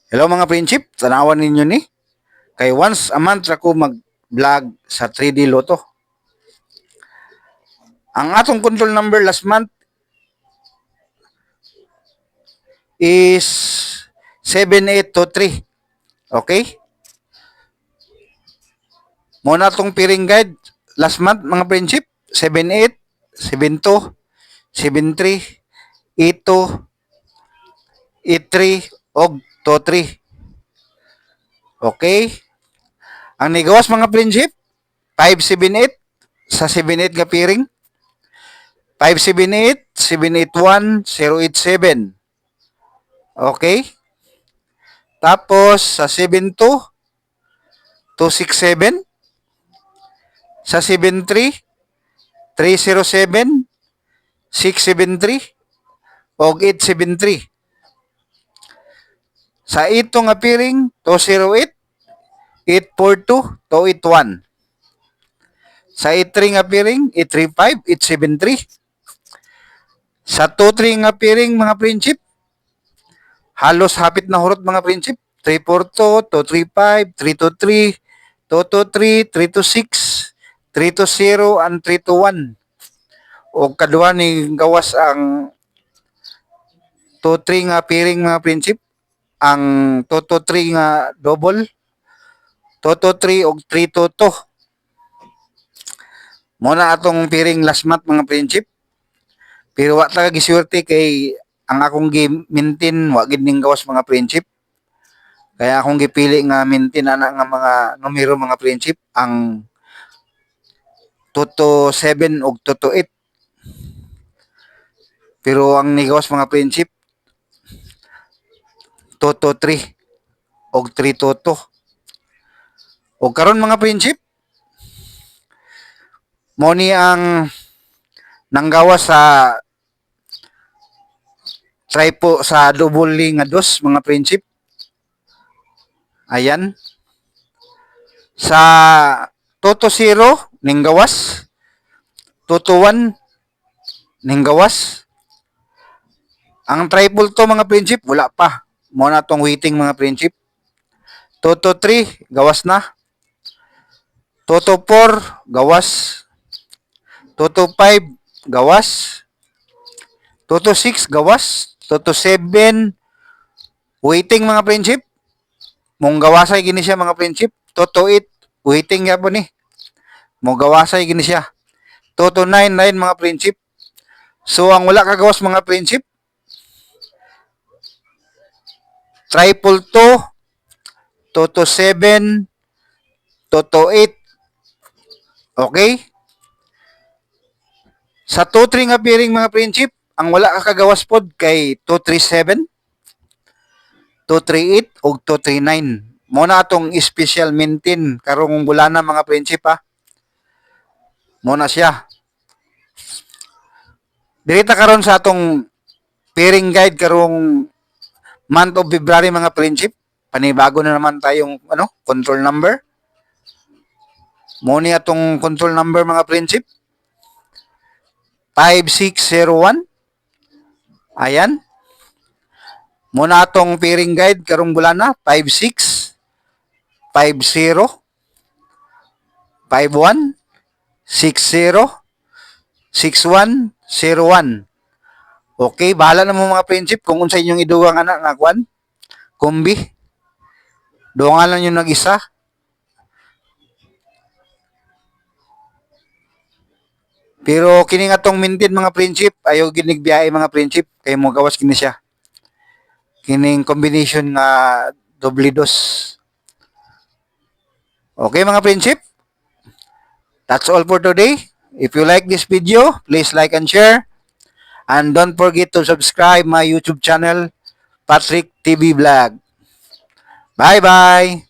Hello mga prinsip, tanawan ninyo ni. Kay once a month ako mag-vlog sa 3D Lotto. Ang atong control number last month is 7823. Okay? Muna tong peering guide last month mga prinsip, 78, 72, 73, 82, 83, og 23. Okay? Ang nigawas mga prinsip, 578 sa 78 nga peering. 578, 781, 087. Okay? Tapos sa 72, 267. Sa 73, 307, 673, o 873. Sa itong appearing, 208, 842, 281. Sa 83 nga appearing, 835, 873. Sa 23 nga appearing mga prinsip, halos hapit na hurot mga prinsip, 342, 235, 323, 223, 326, 320, and 321. O kadua ni gawas ang 2-3 nga pairing mga prinsip, ang 2-3 nga double, 2-3 og 3-2. Muna atong pairing last month mga prinsip. Pero wa talaga giswerte kay ang akong gi-maintain wa gid ning gawas mga prinsip. Kaya akong gipili nga maintain ana nga mga numero mga prinsip, ang 227 og 228. Pero ang nigawas mga prinsip, 223 og 322. O karon mga prinsip, mo ni ang nanggawas sa tripo sa double nga dos mga prinsip. Ayan. Sa Toto 0 ning gawas, Toto 1 ning gawas. Ang triple to mga prinsip wala pa. Mo na tong waiting mga prinsip. Toto 3 gawas na. Toto 4 gawas. Toto 5 gawas. Toto 6 gawas. Toto 7 waiting mga prinsip. Mong gawasay gini siya mga prinsip. Toto 8 waiting gyapon ni. Mong gawasay gini siya. Toto 9 mga prinsip. So ang wala kagawas mga prinsip, triple 2, Toto 7, Toto 8. Okay? Sa 2-3 nga pairing mga prinsip, ang wala ka kagawas pod kay 237, 238 o 239. Muna atong special maintain karong bulana mga prinsip ha. Muna siya. Dirita karon sa atong pairing guide karong month of February mga prinsip. Panibago na naman tayong control number. Muna atong control number mga prinsip. 5601. Ayan. Muna atong pairing guide karong bulana 56 50 51 60 6101. Okay, bahala na mo mga prinsip kung unsa inyong idugang anak nga kwan, kumbi. Duangan lang yung nag-isa. Pero kini nga tong maintain mga prinsip, ayaw ginigbiyahe mga prinsip kay mo gawas kini siya. Kining combination nga doble dos. Okay mga prinsip? That's all for today. If you like this video, please like and share. And don't forget to subscribe my YouTube channel, Patrick TV Vlog. Bye-bye!